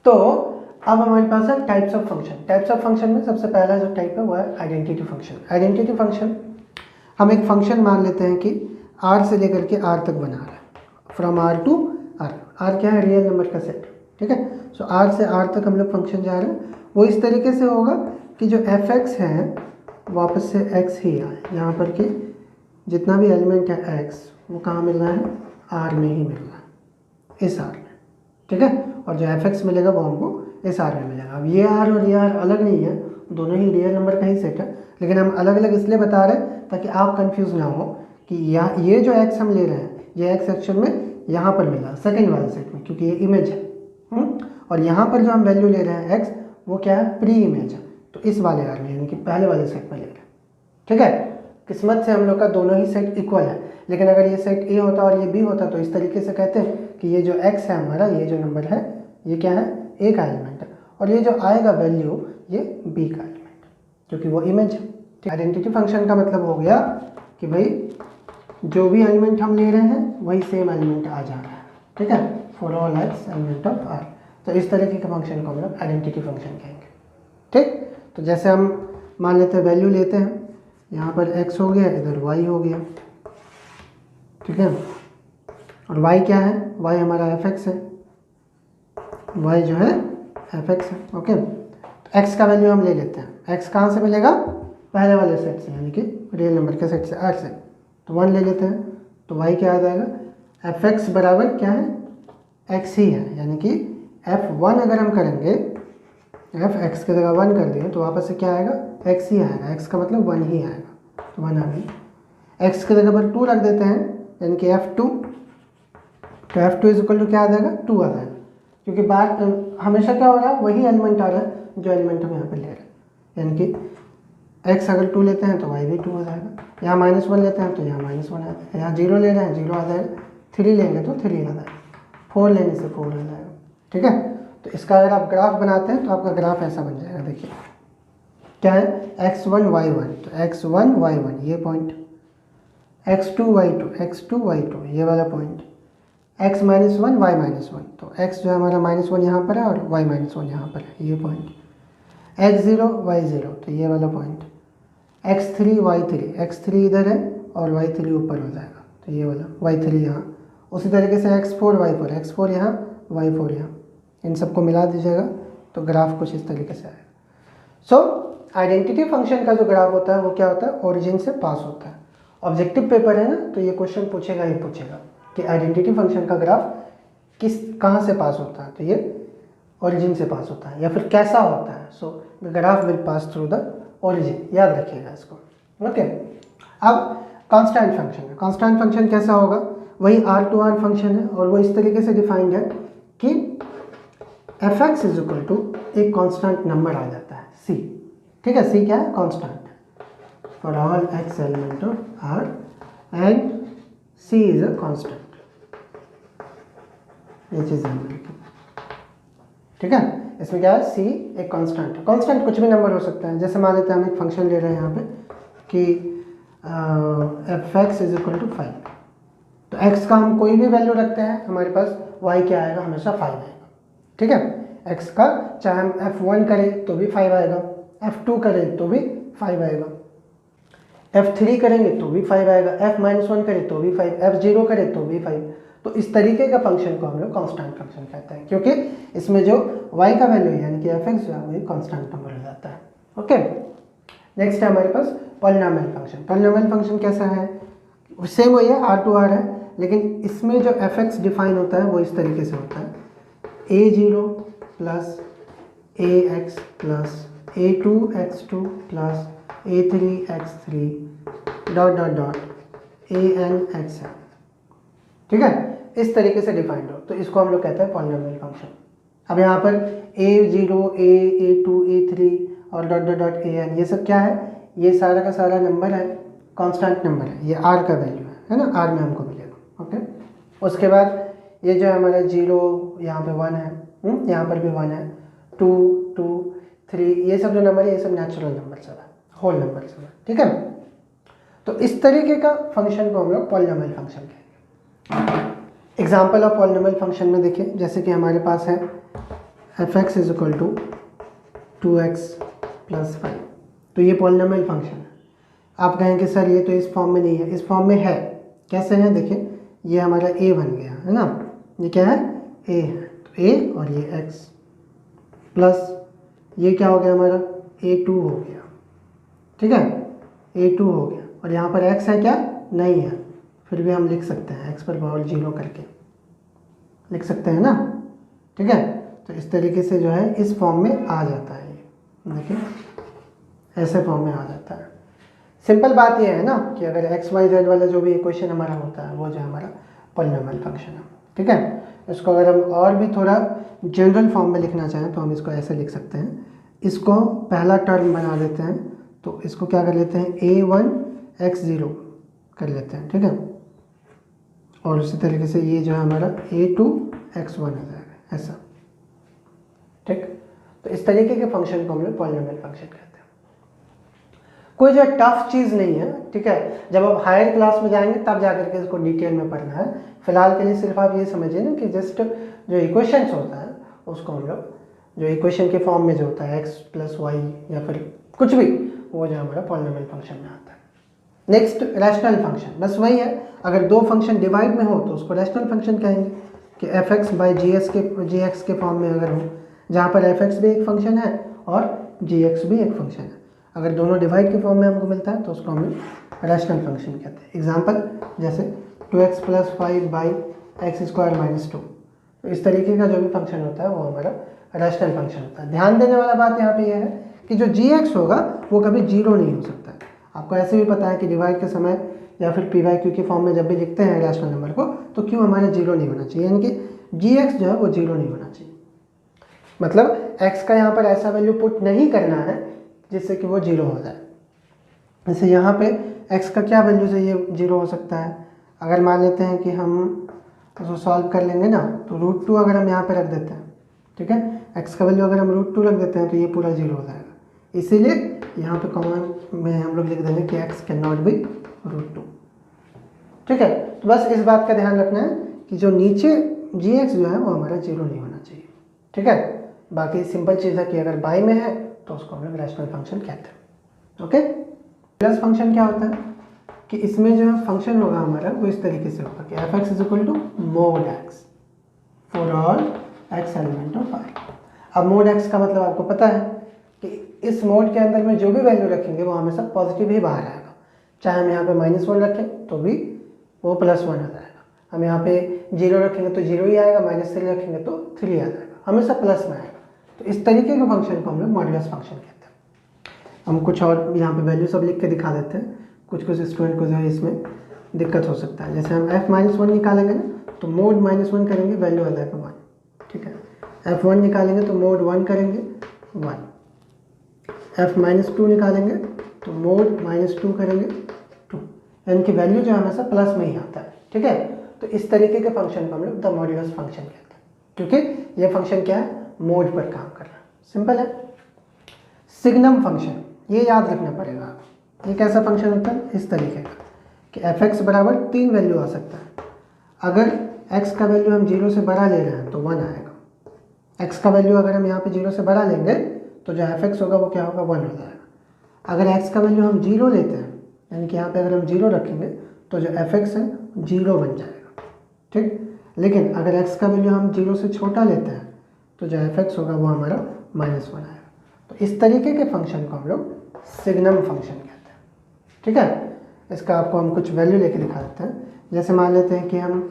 तो अब हमारे पास है types of function. Types of function में सबसे पहला जो टाइप है वो है आइडेंटिटी फंक्शन। आइडेंटिटी फंक्शन हम एक फंक्शन मान लेते हैं कि r से लेकर के r तक बना रहा है, from r to r। r क्या है? रियल नंबर का सेट, ठीक है। सो r से r तक हम लोग फंक्शन जा रहे हैं। वो इस तरीके से होगा कि जो fx है वापस से x ही आए, यहाँ पर कि जितना भी एलिमेंट है x वो कहाँ मिल रहा है? r में ही मिल रहा है, इस r में, ठीक है। और जो fx मिलेगा वो हमको इस r में मिलेगा। अब ये r और ये r अलग नहीं है, दोनों ही रियल नंबर का ही सेट है, लेकिन हम अलग अलग इसलिए बता रहे हैं ताकि आप कंफ्यूज ना हो कि ये जो x हम ले रहे हैं ये x एक्चुअल में यहाँ पर मिला सेकंड वाले सेट में, क्योंकि ये इमेज है। और यहाँ पर जो हम वैल्यू ले रहे हैं x वो क्या है? प्री इमेज है, तो इस वाले r में यानी कि पहले वाले सेट में ले रहे हैं, ठीक है। किस्मत से हम लोग का दोनों ही सेट इक्वल है, लेकिन अगर ये सेट a होता और ये b होता तो इस तरीके से कहते हैं कि ये जो x है हमारा, ये जो नंबर है ये क्या है? a का एलिमेंट है, और ये जो आएगा वैल्यू ये b का एलिमेंट, क्योंकि वो इमेज है। आइडेंटिटी फंक्शन का मतलब हो गया कि भाई जो भी एलिमेंट हम ले रहे हैं वही सेम एलिमेंट आ जा रहा है, ठीक है। For all x element of r। तो इस तरीके के फंक्शन को हम लोग आइडेंटिटी फंक्शन कहेंगे, ठीक। तो जैसे हम मान लेते हैं वैल्यू लेते हैं, यहाँ पर x हो गया, इधर y हो गया, ठीक है। और y क्या है? y हमारा fx है, y जो है fx है, ओके। तो x का वैल्यू हम ले लेते हैं। x कहाँ से मिलेगा? पहले वाले सेट से, यानी कि रियल नंबर के सेट से, r से। तो 1 ले लेते हैं, तो y क्या आ जाएगा? fx बराबर क्या है? x ही है, यानी कि f1 अगर हम करेंगे, fx की जगह 1 कर दिए तो वापस से क्या आएगा? x ही आएगा, x का मतलब 1 ही आएगा, तो 1 आ गई। x की जगह पर 2 रख देते हैं, यानी कि f2, तो f2 इज इक्वल टू क्या आ जाएगा? 2 आ जाएगा, क्योंकि बात हमेशा क्या हो रहा है? वही एलिमेंट आ रहा है जो एलिमेंट हम यहाँ पर ले रहे हैं, यानी कि x अगर 2 लेते हैं तो y भी 2 हो जाएगा, यहाँ -1 लेते हैं तो यहाँ -1 आ जाएगा, यहाँ 0 ले रहे हैं 0 आ जाएगा, 3 लेंगे तो 3 आ जाएगा, 4 लेने से 4 आ जाएगा, ठीक है। तो इसका अगर आप ग्राफ बनाते हैं तो आपका ग्राफ ऐसा बन जाएगा, देखिए क्या है? x1 y1, तो x1 y1 ये पॉइंट, x2 y2 ये वाला पॉइंट, x -1 y -1, तो x जो है हमारा -1 यहाँ पर है और y -1 यहाँ पर है, ये पॉइंट, x0 y0 तो ये वाला पॉइंट, x3 y3 इधर है और y3 ऊपर हो जाएगा, तो ये वाला y3 यहाँ। उसी तरीके से x4 यहाँ y4 यहाँ, इन सबको मिला दीजिएगा तो ग्राफ कुछ इस तरीके से आएगा। सो आइडेंटिटी फंक्शन का जो ग्राफ होता है वो क्या होता है? ओरिजिन से पास होता है। ऑब्जेक्टिव पेपर है ना, तो ये क्वेश्चन पूछेगा ही पूछेगा कि आइडेंटिटी फंक्शन का ग्राफ कहाँ से पास होता है, तो ये ओरिजिन से पास होता है, या फिर कैसा होता है? So the graph will pass through the origin, याद रखिएगा इसको, ओके। अब कांस्टेंट फंक्शन है। कांस्टेंट फंक्शन कैसा होगा? वही r टू r फंक्शन है, और वो इस तरीके से डिफाइंड है कि fx इज इक्वल टू एक कांस्टेंट नंबर आ जाता है c, ठीक है। c क्या है? Constant for all x element of r and c is a constant, ये चीज़ ध्यान रखिए, ठीक है। इसमें क्या है? c एक कांस्टेंट है। कांस्टेंट कुछ भी नंबर हो सकता है, जैसे मान लेते हैं हम एक फंक्शन ले रहे हैं यहाँ पे कि fx इज इक्वल टू 5, तो x का हम कोई भी वैल्यू रखते हैं हमारे पास y क्या आएगा? हमेशा 5 आएगा, ठीक है। x का चाहे हम f1 करें तो भी 5 आएगा, f2 करें तो भी 5 आएगा, f3 करेंगे तो भी 5 आएगा, f-1 करें तो भी 5, f0 करें तो भी 5। तो इस तरीके का फंक्शन को हम लोग कांस्टेंट फंक्शन कहते हैं, क्योंकि इसमें जो y का वैल्यू है यानी कि fx जो है वो कांस्टेंट नंबर हो जाता है, ओके। नेक्स्ट है हमारे पास पॉलिनोमियल फंक्शन। पॉलिनोमियल फंक्शन कैसा है? सेम वही है, r टू r है, लेकिन इसमें जो fx डिफाइन होता है वो इस तरीके से होता है, a0 plus ax plus a2x2 plus a3x3 dot dot dot anx है, ठीक है। इस तरीके से डिफाइंड हो तो इसको हम लोग कहते हैं पॉलिनोमियल फंक्शन। अब यहाँ पर a0 a2 a3 और डॉट डॉट डॉट an ये सब क्या है? ये सारा का सारा नंबर है, कांस्टेंट नंबर है, ये r का वैल्यू है ना, r में हमको मिलेगा, ओके। उसके बाद ये जो है हमारा 0 यहाँ पे 1 है, यहाँ पर भी 1 है, 2 2 3, ये सब जो नंबर है ये सब नेचुरल नंबर सब है, होल नंबर सब है, ठीक है। तो इस तरीके का फंक्शन को हम लोग पॉलिनोमियल फंक्शन कहेंगे। एग्जाम्पल ऑफ पॉलिनोमियल फंक्शन में देखिए, जैसे कि हमारे पास है F X is equal to 2x plus 5, तो ये पॉलिनोमियल फंक्शन है। आप कहेंगे सर ये तो इस फॉर्म में नहीं है, इस फॉर्म में है। कैसे है देखिए, ये हमारा a बन गया है ना, ये क्या है a है, तो a और ये x प्लस ये क्या हो गया हमारा a2 हो गया, ठीक है, a2 हो गया, और यहाँ पर x है क्या, नहीं है, फिर भी हम लिख सकते हैं x पर पावर 0 करके लिख सकते हैं ना, ठीक है। तो इस तरीके से जो है इस फॉर्म में आ जाता है, ये देखिए ऐसे फॉर्म में आ जाता है। सिंपल बात ये है ना कि अगर एक्स वाई जेड वाला जो भी इक्वेशन हमारा होता है वो जो हमारा पॉलिनोमियल फंक्शन है, ठीक है। इसको अगर हम और भी थोड़ा जनरल फॉर्म में लिखना चाहें तो हम इसको ऐसे लिख सकते हैं, इसको पहला टर्म बना देते हैं, तो इसको क्या कर लेते हैं a1x0 कर लेते हैं, ठीक है, और उसी तरीके से ये जो है हमारा a2x1 आ जाएगा ऐसा, ठीक। तो इस तरीके के फंक्शन को हम लोग पॉलिनोमियल फंक्शन कहते हैं। कोई जो टफ चीज़ नहीं है, ठीक है, जब आप हायर क्लास में जाएंगे तब जाकर के इसको डिटेल में पढ़ना है। फिलहाल के लिए सिर्फ आप ये समझिए ना कि जस्ट जो इक्वेशंस होता है उसको हम लोग जो इक्वेशन के फॉर्म में जो होता है x प्लस वाई या फिर कुछ भी, वो जो हमारा पॉलिनोमियल फंक्शन में आता है। नेक्स्ट रैशनल फंक्शन, बस वही है, अगर दो फंक्शन डिवाइड में हो तो उसको रैशनल फंक्शन कहेंगे कि F X by G X के फॉर्म में अगर हो, जहाँ पर एफ एक्स भी एक फंक्शन है और जी एक्स भी एक फंक्शन है, अगर दोनों डिवाइड के फॉर्म में हमको मिलता है तो उसको हम रैशनल फंक्शन कहते हैं। एग्जांपल जैसे 2x plus 5 by x square minus 2, तो इस तरीके का जो भी फंक्शन होता है वो हमारा रैशनल फंक्शन होता है। ध्यान देने वाला बात यहाँ पे ये है कि जो जी एक्स होगा वो कभी जीरो नहीं हो सकता है। आपको ऐसे भी पता है कि डिवाइड के समय या फिर पी वाई क्यू के फॉर्म में जब भी लिखते हैं रैशनल नंबर को तो क्यों हमारा जीरो नहीं होना चाहिए, यानी कि जी एक्स जो है वो जीरो नहीं होना चाहिए, मतलब एक्स का यहाँ पर ऐसा वैल्यू पुट नहीं करना है जिससे कि वो जीरो हो जाए। जैसे यहाँ पे x का क्या वैल्यू से ये जीरो हो सकता है, अगर मान लेते हैं कि हम उसको सॉल्व कर लेंगे ना, तो √2 अगर हम यहाँ पे रख देते हैं, ठीक है, x का वैल्यू अगर हम √2 रख देते हैं तो ये पूरा जीरो हो जाएगा। इसीलिए यहाँ पे कॉमन में हम लोग लिख देंगे कि x कैन नॉट बी √2, ठीक है। तो बस इस बात का ध्यान रखना है कि जो नीचे gx जो है वो हमारा जीरो नहीं होना चाहिए, ठीक है। बाकी सिंपल चीज़ है कि अगर बाई में है तो उसको हम लोग रैशनल फंक्शन कहते हैं, ओके। प्लस फंक्शन क्या होता है कि इसमें जो फंक्शन होगा हमारा वो इस तरीके से होगा कि F X is equal to mod X for all X element of I. अब मोड एक्स का मतलब आपको पता है कि इस मोड के अंदर में जो भी वैल्यू रखेंगे वो हमेशा पॉजिटिव ही बाहर आएगा, चाहे हम यहाँ पे -1 रखें तो भी वो +1 आ जाएगा, हम यहाँ पे 0 रखेंगे तो 0 ही आएगा, -3 रखेंगे तो 3 आ जाएगा, हमेशा प्लस में आएगा। तो इस तरीके के फंक्शन को हम लोग मॉड्यूलस फंक्शन कहते हैं। हम कुछ और यहाँ पे वैल्यू सब लिख के दिखा देते हैं, कुछ स्टूडेंट को जो है इसमें दिक्कत हो सकता है। जैसे हम f-1 निकालेंगे ना तो मोड -1 करेंगे, वैल्यू आ जाएगा 1, ठीक है। f1 निकालेंगे तो मोड 1 करेंगे 1, f-2 निकालेंगे तो मोड -2 करेंगे 2, यानी कि वैल्यू जो हमेशा प्लस में ही आता है, ठीक है। तो इस तरीके के फंक्शन को हम लोग द मॉड्यूलस फंक्शन कहते हैं, क्योंकि ये फंक्शन क्या है, मोड पर काम कर रहा है, सिंपल है। सिग्नम फंक्शन, ये याद रखना पड़ेगा। ये कैसा फंक्शन होता है, इस तरीके का कि एफ एक्स बराबर 3 वैल्यू आ सकता है। अगर x का वैल्यू हम 0 से बड़ा ले रहे हैं तो 1 आएगा, x का वैल्यू अगर हम यहाँ पे 0 से बड़ा लेंगे तो जो एफ एक्स होगा वो क्या होगा, 1 हो जाएगा। अगर x का वैल्यू हम 0 लेते हैं, यानी कि यहाँ पे अगर हम 0 रखेंगे तो जो एफ एक्स है 0 बन जाएगा, ठीक। लेकिन अगर x का वैल्यू हम 0 से छोटा लेते हैं तो जो एफ एक्स होगा वो हमारा -1 आएगा। तो इस तरीके के फंक्शन को हम लोग सिग्नम फंक्शन कहते हैं, ठीक है। इसका आपको हम कुछ वैल्यू लेके दिखा देते हैं। जैसे मान लेते हैं कि हम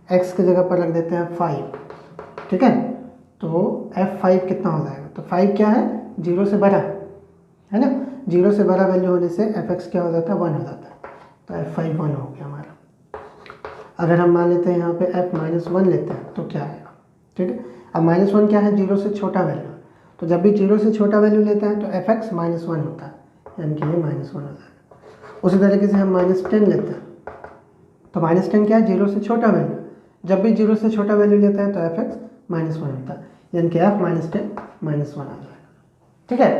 x की जगह पर रख देते हैं 5, ठीक है, तो f5 कितना हो जाएगा, तो 5 क्या है, 0 से बड़ा है ना, 0 से बड़ा वैल्यू होने से f(x) क्या हो जाता है, 1 हो जाता है, तो f5 1 हो गया हमारा। अगर हम मान लेते हैं यहाँ पे f-1 लेते हैं तो क्या आएगा, ठीक है। अब -1 क्या है, 0 से छोटा वैल्यू, तो जब भी 0 से छोटा वैल्यू लेते हैं तो f(x) -1 होता है, यानी कि ये -1 हो जाएगा। उसी तरीके से हम -10 लेते हैं तो -10 क्या है, 0 से छोटा वैल्यू, जब भी 0 से छोटा वैल्यू लेते हैं तो f(x) -1 होता है, यानी कि f -10 -1 आ जाएगा, ठीक है।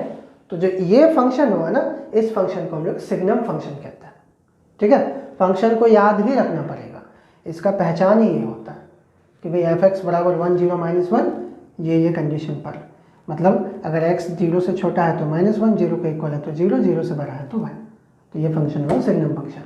तो जो ये फंक्शन हुआ ना, इस फंक्शन को हम लोग सिग्नम फंक्शन कहते हैं, ठीक है। फंक्शन को याद ही रखना पड़ेगा, इसका पहचान ही ये होता है कि भाई f(x) बराबर 1 0 -1 ये कंडीशन पर, मतलब अगर x 0 से छोटा है तो -1, 0 के इक्वल है तो 0, 0 से बड़ा है तो 1। तो ये फंक्शन हुआ सिग्नम फंक्शन।